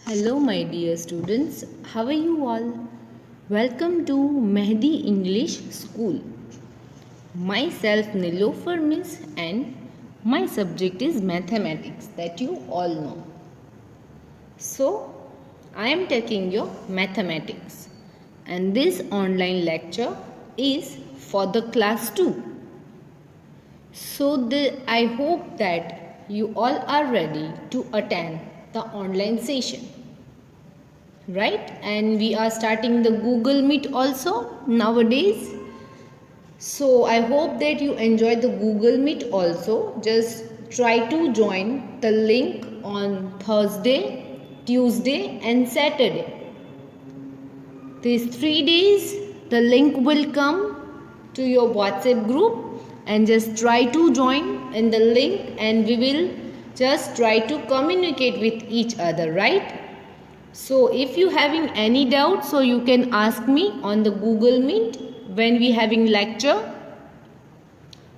Hello, my dear students. How are you all? Welcome to Mehdi English School. Myself Nilofer Miss and my subject is mathematics that you all know. So, I am taking your mathematics and this online lecture is for the class 2. So, I hope that you all are ready to attend the online session. Right, and we are starting the Google Meet also nowadays, so I hope that you enjoy the Google Meet also. Just try to join the link on Thursday, Tuesday and Saturday. These 3 days the link will come to your WhatsApp group and just try to join in the link and we will just try to communicate with each other, right? So if you having any doubt, so you can ask me on the Google Meet when we having lecture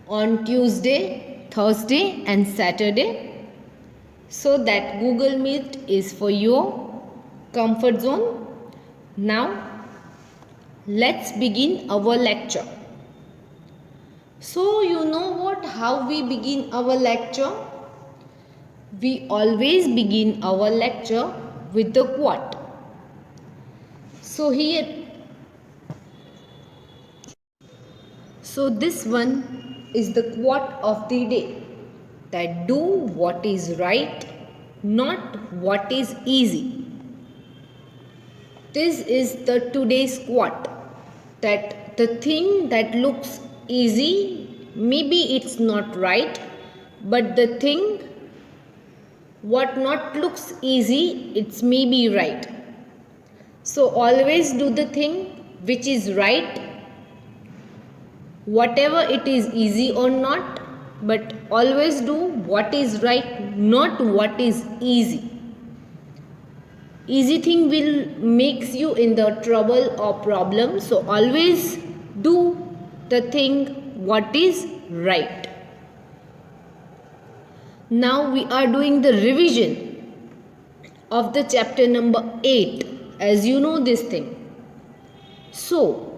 on Tuesday, Thursday and Saturday. So that Google Meet is for your comfort zone. Now let's begin our lecture. So you know what, how we begin our lecture? We always begin our lecture with the quote. So this one is the quote of the day, that do what is right, not what is easy. This is the today's quote, that the thing that looks easy, maybe it's not right, but the thing what not looks easy, it's maybe right. So always do the thing which is right, whatever it is easy or not, but always do what is right, not what is easy. Easy thing will makes you in the trouble or problem, so always do the thing what is right. Now we are doing the revision of the chapter number 8, as you know this thing. So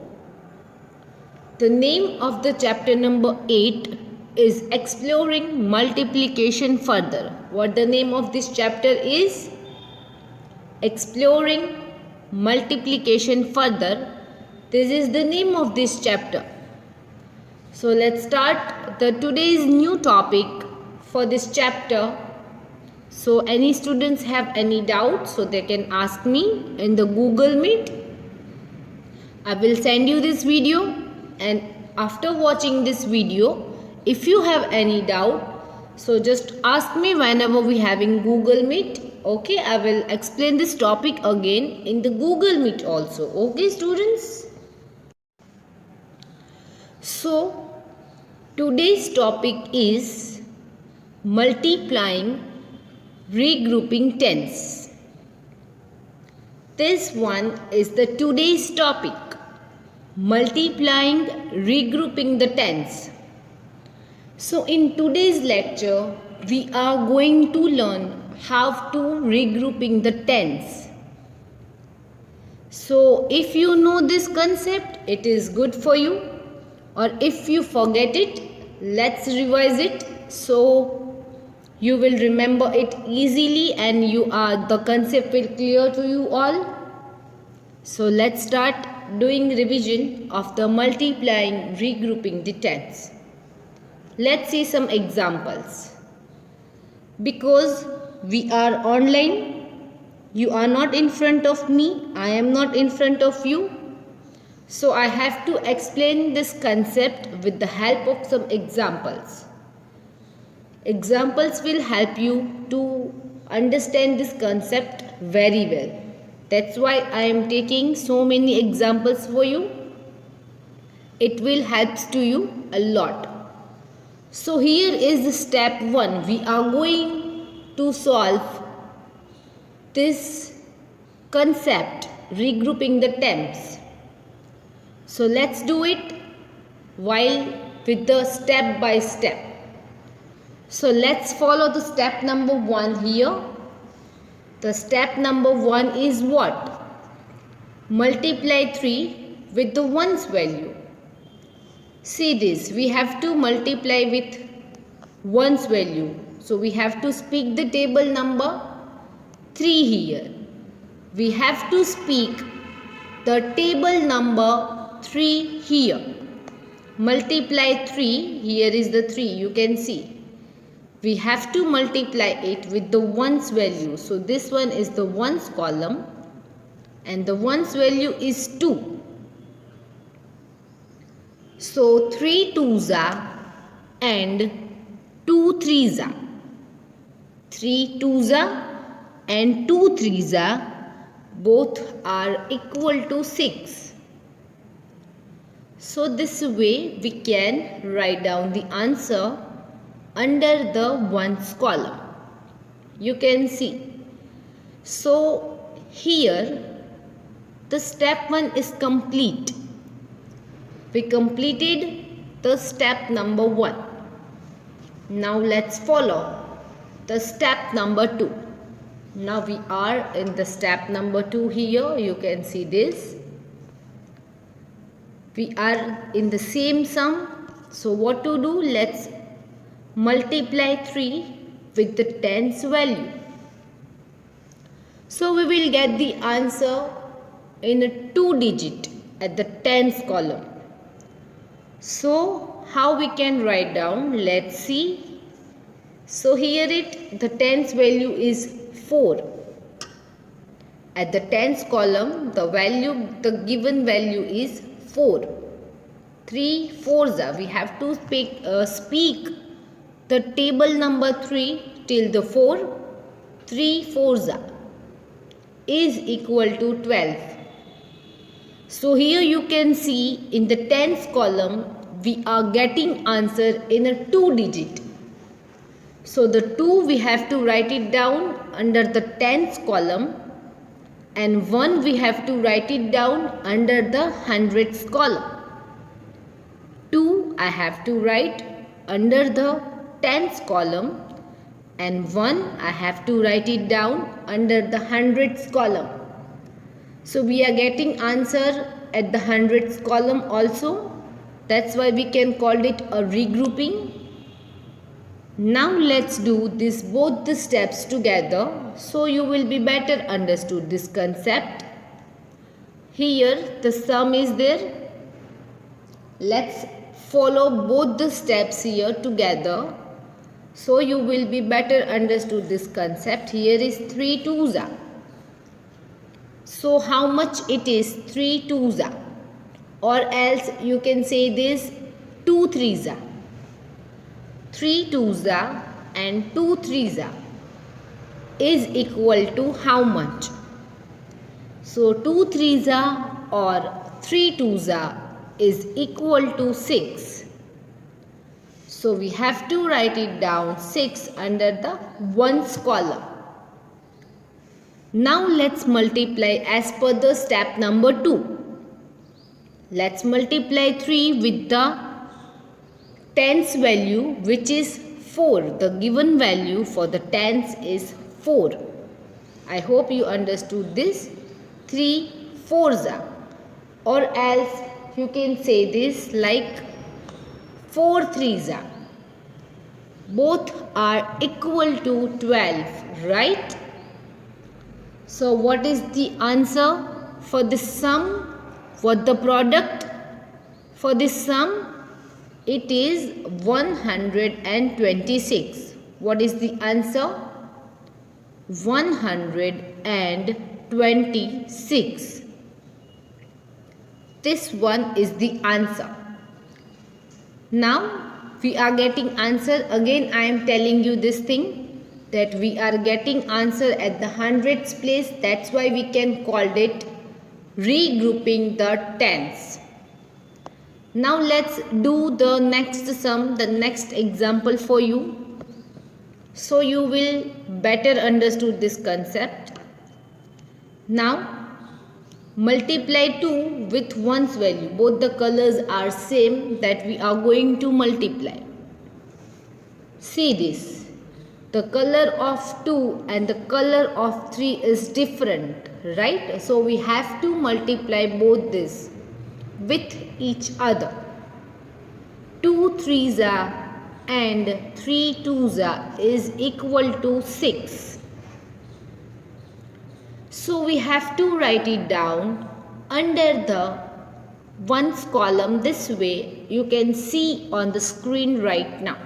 the name of the chapter number 8 is Exploring Multiplication Further. What the name of this chapter is? Exploring Multiplication Further. This is the name of this chapter. So let's start the today's new topic for this chapter. So any students have any doubt, so they can ask me in the Google Meet. I will send you this video, and after watching this video, if you have any doubt, so just ask me whenever we having Google Meet. Okay, I will explain this topic again in the Google Meet also. Okay, students? So today's topic is multiplying regrouping tens. This one is the today's topic, multiplying regrouping the tens. So in today's lecture we are going to learn how to regrouping the tens. So if you know this concept, it is good for you, or if you forget it, let's revise it so you will remember it easily and the concept will clear to you all. So let's start doing revision of the multiplying regrouping the tens. Let's see some examples. Because we are online, you are not in front of me, I am not in front of you. So I have to explain this concept with the help of some examples. Examples will help you to understand this concept very well. That's why I am taking so many examples for you. It will help to you a lot. So here is the step 1. We are going to solve this concept, regrouping the tens. So let's do it while with the step by step. So let's follow the step number 1 here. The step number 1 is what? Multiply 3 with the ones value. See this, we have to multiply with ones value. So we have to speak the table number 3 here. We have to speak the table number 3 here. Multiply 3, here is the 3, you can see. We have to multiply it with the ones value. So this one is the ones column and the ones value is 2. So 3 twos are and 2 threes are. 3 twos are and 2 threes are, both are equal to 6. So this way we can write down the answer under the ones column. You can see. So here the step 1 is complete. We completed the step number 1. Now let's follow the step number 2. Now we are in the step number 2 here. You can see this. We are in the same sum. So what to do? Let's multiply 3 with the tens value. So we will get the answer in a 2 digit at the tens column. So how we can write down? Let's see. So here the tens value is 4. At the tens column, the given value is 4. 3 fours are. We have to speak the table number 3 till the 4. 3 fours are is equal to 12. So here you can see in the tens column we are getting answer in a 2 digit. So the 2 we have to write it down under the tens column and 1 we have to write it down under the hundreds column. 2 I have to write under the tens column and 1 I have to write it down under the hundreds column. So we are getting answer at the hundreds column also. That's why we can call it a regrouping. Now let's do both the steps together so you will be better understood this concept. Here the sum is there. Let's follow both the steps here together so you will be better understood this concept. Here is 3 twos are. So how much it is? 3 twos are. Or else you can say this 2 threes are. 3 twos are and 2 threes are is equal to how much? So 2 threes are or 3 twos are is equal to 6. So we have to write it down 6 under the ones column. Now let's multiply as per the step number 2. Let's multiply 3 with the tens value which is 4. The given value for the tens is 4. I hope you understood this. 3 fours are. Or else you can say this like 4 threes are. Both are equal to 12, right? So what is the answer for this sum? What the product for this sum? It is 126. What is the answer? 126. This one is the answer. Now we are getting answer. Again I am telling you this thing that we are getting answer at the hundreds place. That's why we can call it regrouping the tens. Now let's do the next sum, the next example for you. So you will better understood this concept. Now multiply 2 with ones value. Both the colors are same that we are going to multiply. See this. the color of 2 and the color of 3 is different, right? So we have to multiply both this with each other. 2 threes are and 3 twos are is equal to 6. So we have to write it down under the ones column this way. You can see on the screen right now.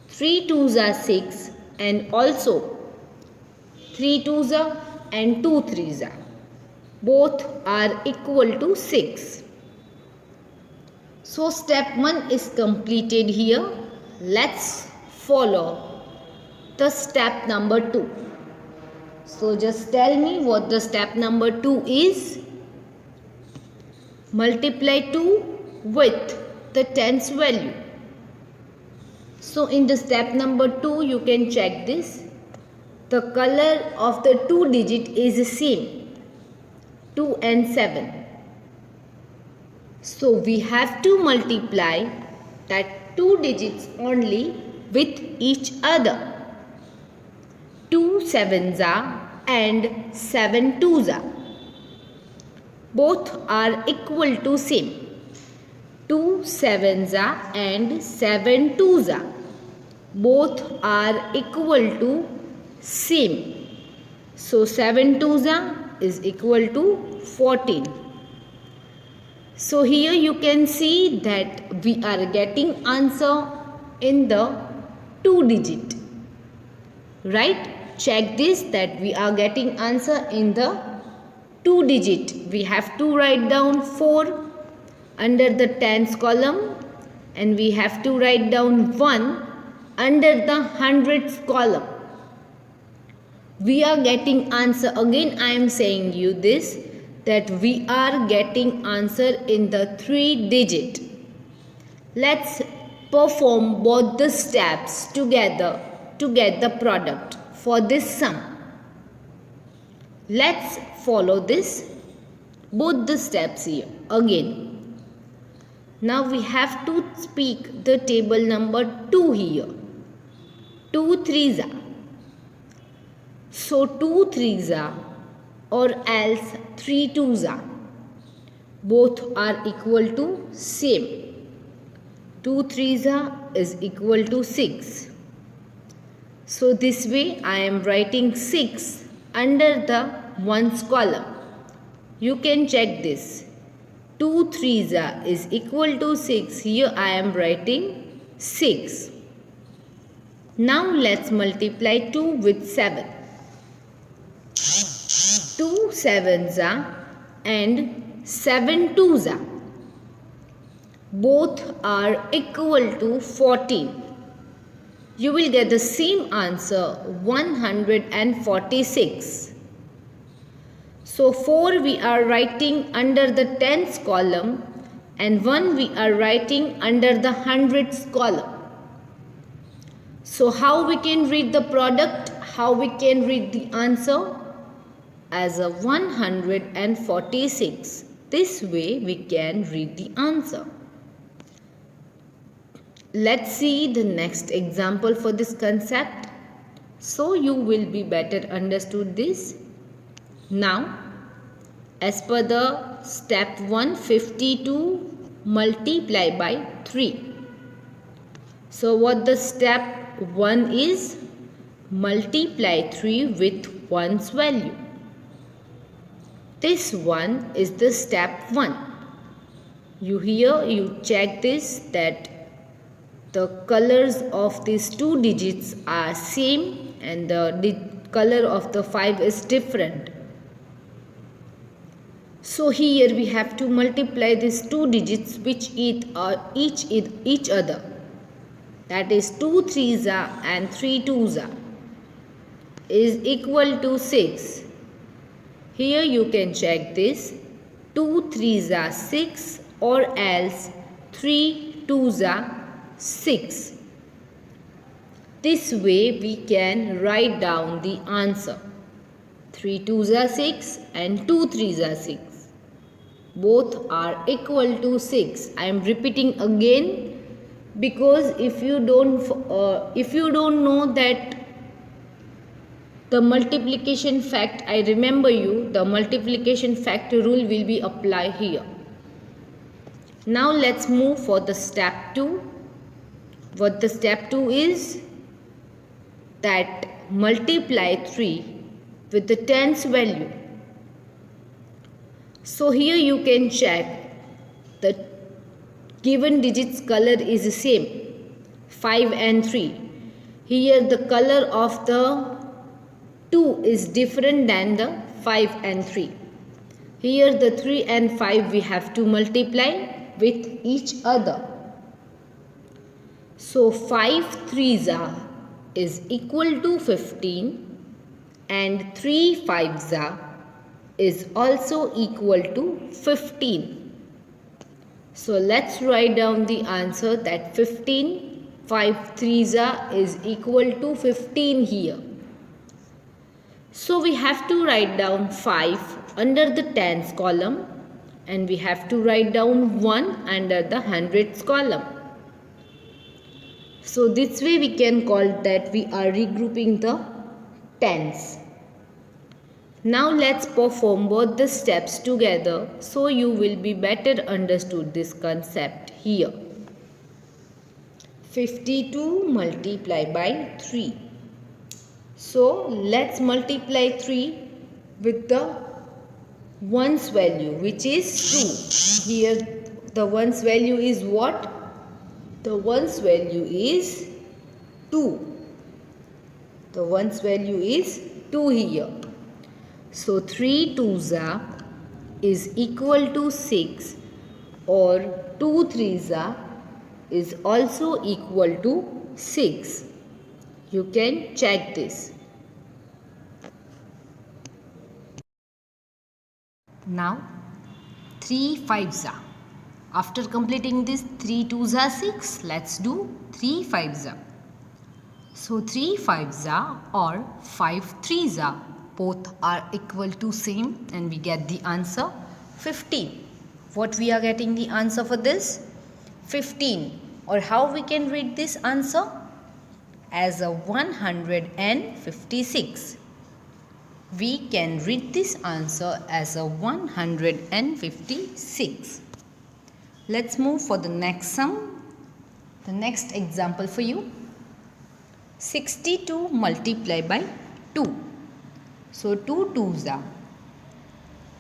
3 twos are 6 and also 3 twos are and 2 threes are. Both are equal to 6. So step 1 is completed here. Let's follow the step number 2. So just tell me what the step number 2 is. Multiply 2 with the tens value. So in the step number 2 you can check this. The color of the 2 digit is the same, 2 and 7. So we have to multiply that 2 digits only with each other. 2 sevens are and 7 twos are. Both are equal to same. 2 sevens are and 7 twos are. Both are equal to same. So 7 twos are is equal to 14. So here you can see that we are getting answer in the 2 digit. Right? Check this that we are getting answer in the 2 digit. We have to write down 4 under the tens column and we have to write down 1 under the hundreds column. We are getting answer, again I am saying you this, that we are getting answer in the 3 digit. Let's perform both the steps together to get the product for this sum. Let's follow this, both the steps here again. Now we have to speak the table number 2 here. 2 threes are. So 2 threes are or else 3 twos are. Both are equal to same. 2 threes are is equal to 6. So this way I am writing 6 under the ones column. You can check this. 2 threes are is equal to 6. Here I am writing 6. Now let's multiply 2 with 7. 2 sevens are and 7 twos are. Both are equal to 14. You will get the same answer, 146. So 4 we are writing under the tens column and 1 we are writing under the hundreds column. So how we can read the product? How we can read the answer? As a 146. This way we can read the answer. Let's see the next example for this concept. So you will be better understood this. Now, as per the step 1, 52 multiply by 3. So what the step 1 is? Multiply 3 with 1's value. This one is the step 1. You check this that the colors of these 2 digits are same and the color of the 5 is different. So here we have to multiply these 2 digits which each other. That is 2 threes are and 3 twos are is equal to 6. Here you can check this. 2 threes are 6 or else 3 twos are 6. This way we can write down the answer. 3 twos are 6 and 2 threes are 6. Both are equal to 6. I am repeating again. because if you don't know that the multiplication fact, I remember you, the multiplication fact rule will be applied here. Now let's move for the step 2. What the step 2 is, that multiply 3 with the tens value. So here you can check the given digits color is the same, 5 and 3. Here the color of the 2 is different than the 5 and 3. Here the 3 and 5 we have to multiply with each other. So 5 3s is equal to 15 and 3 5s is also equal to 15. So let's write down the answer that 15 5 3s is equal to 15 here. So we have to write down 5 under the tens column and we have to write down 1 under the hundreds column. So this way we can call that we are regrouping the tens. Now let's perform both the steps together so you will be better understood this concept here. 52 multiplied by 3. So let's multiply 3 with the ones value, which is 2. Here the ones value is what? The ones value is 2. The ones value is 2 here. So 3 2s is equal to 6, or 2 3s is also equal to 6. You can check this. Now 3 5s. After completing this, 3 2s are 6. Let's do 3 5s. So 3 5s or 5 3s, both are equal to same, and we get the answer 15. What we are getting the answer for this? 15. Or how we can read this answer? As a 156. We can read this answer as a 156. Let's move for the next sum. The next example for you. 62 multiplied by 2. So 2 2s.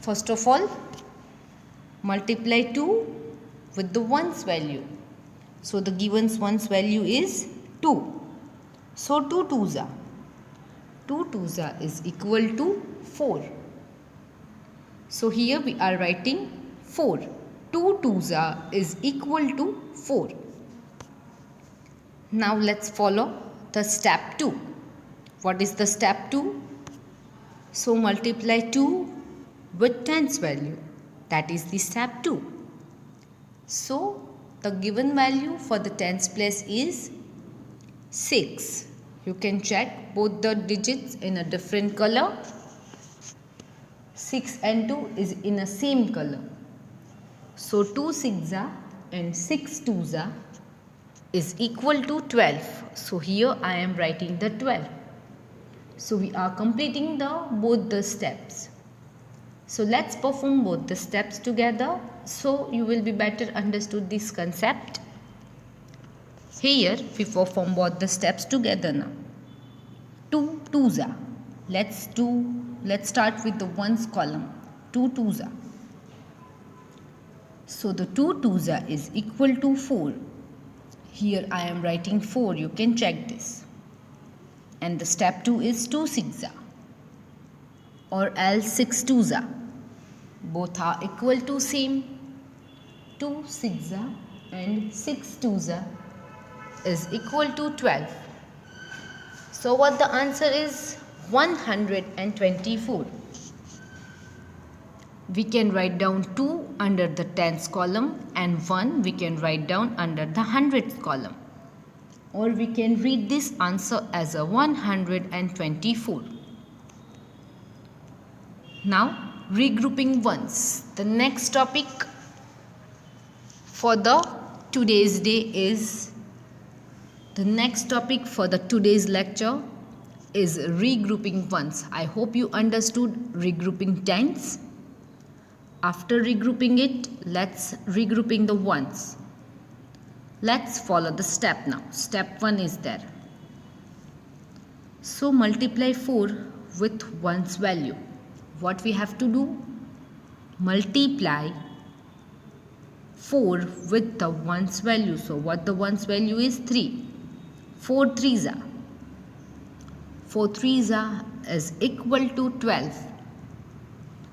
First of all, multiply 2 with the ones value. So the given ones value is 2. So 2 2s. 2 2s is equal to 4. So here we are writing 4. 2 2s is equal to 4. Now let's follow the step 2. What is the step 2? So multiply 2 with tens value. That is the step 2. So the given value for the tens place is 6. You can check both the digits in a different color. 6 and 2 is in a same color. So 2 6s and 6 2s is equal to 12. So here I am writing the 12. So we are completing both the steps. So let's perform both the steps together so you will be better understood this concept. Here we perform both the steps together now. 2 2s. Let's start with the ones column. 2 2s. So the 2 2s is equal to 4. Here I am writing 4. You can check this. And the step 2 is 2 6s or else 6 2s. Both are equal to same. 2 6s and 6 2s is equal to 12. So what the answer is? 124. We can write down 2 under the tens column and 1 we can write down under the hundreds column. Or we can read this answer as a 124. Now regrouping ones. The next topic for the today's day is The next topic for the today's lecture is regrouping ones. I hope you understood regrouping tens. After regrouping it, let's regrouping the ones. Let's follow the step now. Step 1 is there. So multiply 4 with 1's value. What we have to do? Multiply 4 with the 1's value. So what the 1's value is? 3. 4 3's are. 4 3's are is equal to 12.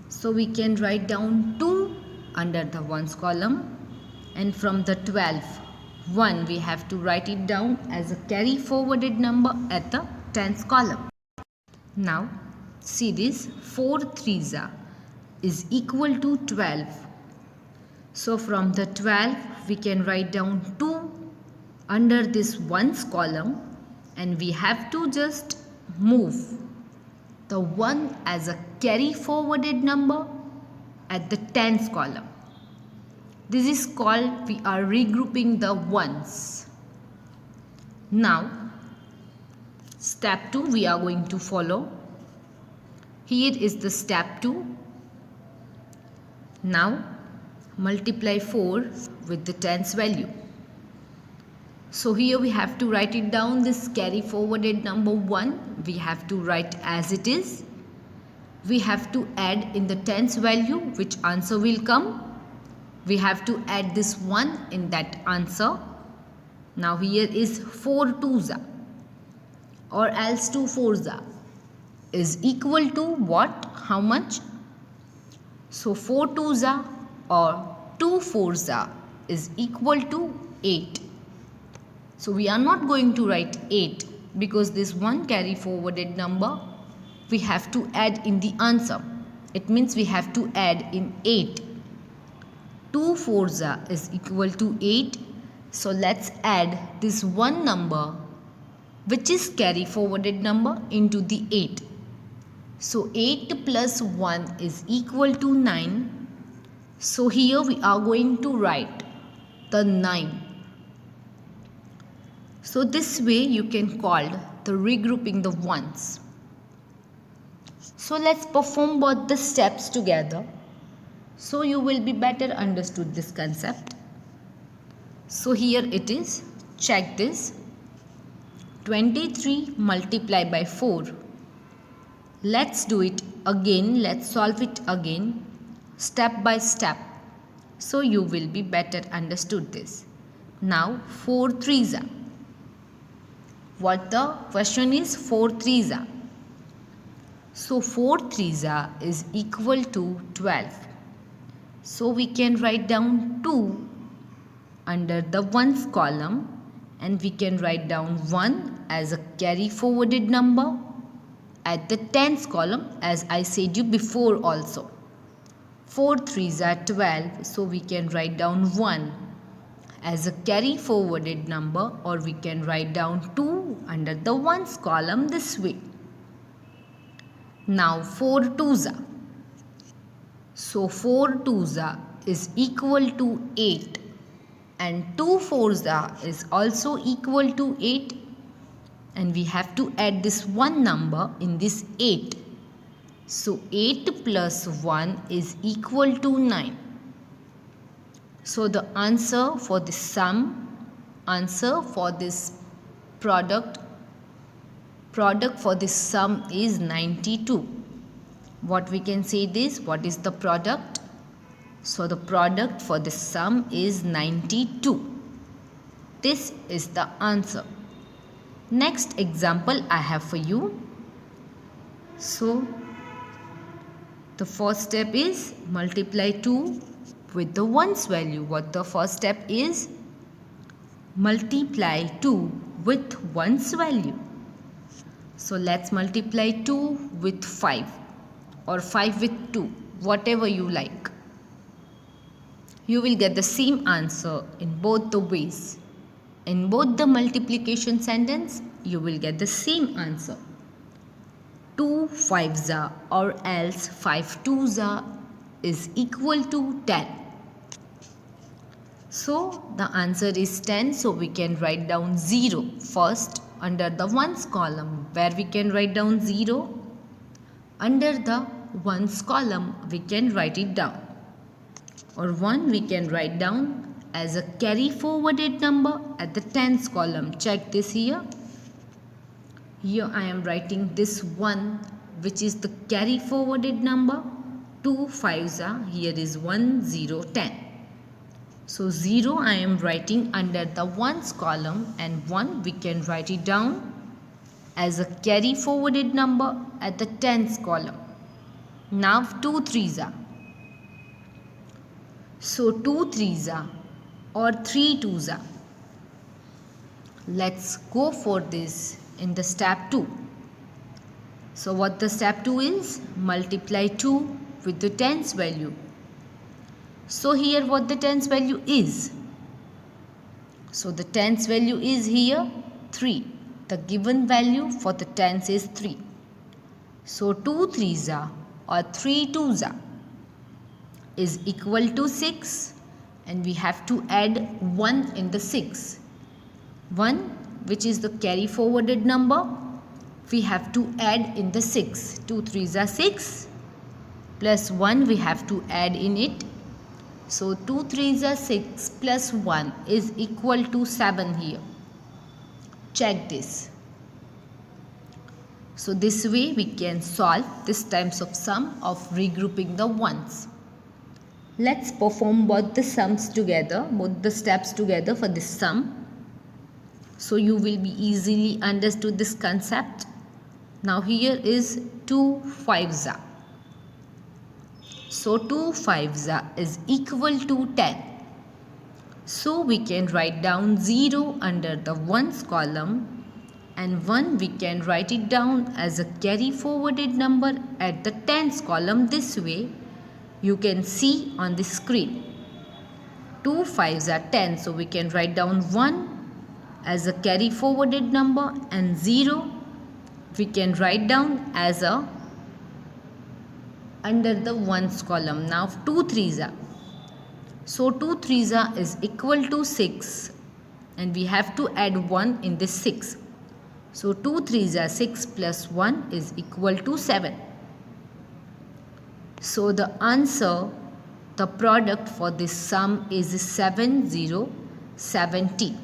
So we can write down 2 under the 1's column, and from the 12, 1 we have to write it down as a carry forwarded number at the 10th column. Now see this, 4 3's are is equal to 12. So from the 12 we can write down 2 under this 1's column, and we have to just move the 1 as a carry forwarded number at the 10th column. This is called, we are regrouping the ones. Now step 2 we are going to follow. Here is the step 2. Now multiply 4 with the 10's value. So here we have to write it down, this carry forwarded number 1 we have to write as it is. We have to add in the 10's value which answer will come. We have to add this 1 in that answer. Now here is 4 2's are, or else 2 4's are is equal to what? How much? So 4 2's are or 2 4's are is equal to 8. So we are not going to write 8 because this one carry forwarded number we have to add in the answer. It means we have to add in 8. 2 4's are is equal to 8. So let's add this one number which is carry forwarded number into the 8. So 8 plus 1 is equal to 9. So here we are going to write the 9. So this way you can call the regrouping the ones. So let's perform both the steps together, so you will be better understood this concept. So here it is. Check this. 23 multiplied by 4. Let's do it again. Let's solve it again step by step, so you will be better understood this. Now 4 3's are. What the question is? 4 3's are. So 4 3's are is equal to 12. So we can write down 2 under the 1's column, and we can write down 1 as a carry forwarded number at the 10th column, as I said you before also. 4 3's are 12, so we can write down 1 as a carry forwarded number, or we can write down 2 under the 1's column this way. Now 4 2's are. So 4 2's are is equal to 8, and 2 4's are is also equal to 8, and we have to add this one number in this 8. So 8 plus 1 is equal to 9. So the answer for this sum, answer for this product for this sum is 92. What we can say this, what is the product? So the product for this sum is 92. This is the answer. Next example I have for you. So the first step is multiply 2 with the 1's value. What the first step is? Multiply 2 with 1's value. So let's multiply 2 with 5 or 5 with 2, whatever you like. You will get the same answer in both the ways. In both the multiplication sentence, you will get the same answer. 2 5's are or else 5 2's are is equal to 10. So the answer is 10. So we can write down 0 first under the ones column. Where we can write down 0? Under the ones column we can write it down. Or 1 we can write down as a carry forwarded number at the tens column. Check this here. Here I am writing this 1, which is the carry forwarded number. 2 5s are, here is 1 0 10. So 0 I am writing under the ones column, and 1 we can write it down as a carry forwarded number at the tens column. Now 2 3s are. So 2 3s are or 3 2s are. Let's go for this in the step 2. So what the step 2 is? Multiply 2 with the tens value. So here what the tens value is? So the tens value is here 3. The given value for the tens is 3. So 2 3s are or 3 2s are is equal to 6, and we have to add 1 in the 6. 1, which is the carry forwarded number, we have to add in the 6. 2 3s are 6 plus 1 we have to add in it. So 2 3s are 6 plus 1 is equal to 7 here. Check this. So this way we can solve this types of sum of regrouping the ones. Let's perform both the sums together, both the steps together for this sum. So you will be easily understood this concept. Now here is 2 5s are. So 2 5s are is equal to 10. So we can write down 0 under the ones column, and 1 we can write it down as a carry forwarded number at the tens column. This way you can see on the screen. 2 5s are 10, so we can write down 1 as a carry forwarded number, and 0 we can write down as a under the ones column. Now 2 3s are. So 2 3s are is equal to 6, and we have to add 1 in this 6. So 2 3s are 6 plus 1 is equal to 7. So the answer, the product for this sum is 7070.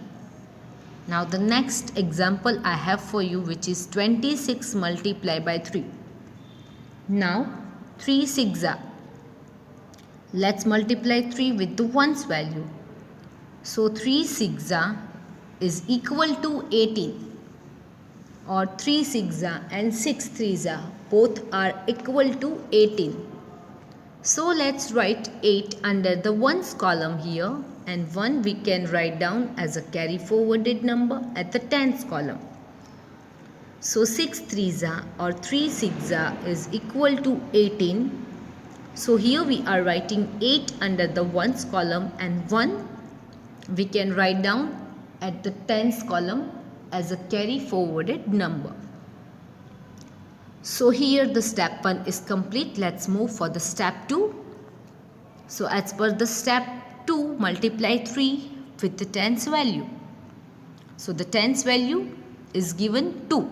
Now the next example I have for you, which is 26 multiplied by 3. Now 3 6s are. Let's multiply 3 with the ones value. So 3 6s are is equal to 18, or 3 6s are and 6 3s are both are equal to 18. So let's write 8 under the ones column here, and 1 we can write down as a carry forwarded number at the tens column. So 6 3s are or 3 6s are is equal to 18. So here we are writing 8 under the ones column, and 1 we can write down at the tens column as a carry forwarded number. So here the step 1 is complete. Let's move for the step 2. So as per the step 2, multiply 3 with the tens value. So the tens value is given 2.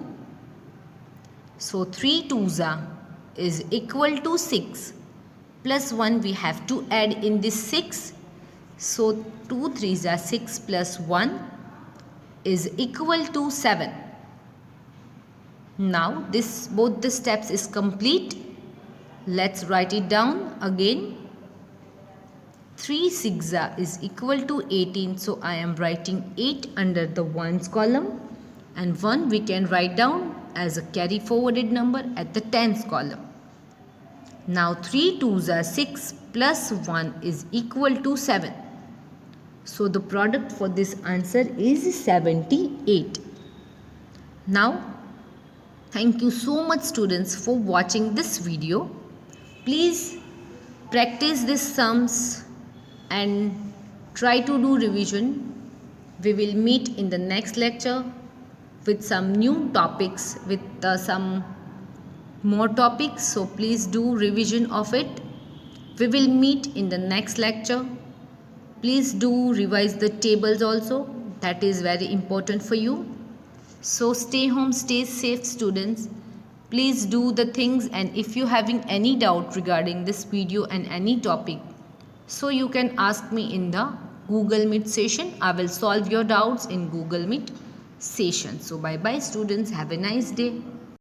So 3 2s are is equal to 6 plus 1 we have to add in this 6. So 2 3s are 6 plus 1 is equal to 7. Now this both the steps is complete. Let's write it down again. 3 6s are is equal to 18. So I am writing 8 under the ones column, and 1 we can write down as a carry forwarded number at the tens column. Now 3 2s are 6 plus 1 is equal to 7. So the product for this answer is 78. Now thank you so much students for watching this video. Please practice these sums and try to do revision. We will meet in the next lecture with some new topics, with some more topics. So please do revision of it. We will meet in the next lecture. Please do revise the tables also. That is very important for you. So stay home, stay safe students. Please do the things, and if you having any doubt regarding this video and any topic, so you can ask me in the Google Meet session. I will solve your doubts in Google Meet session. So bye bye students. Have a nice day.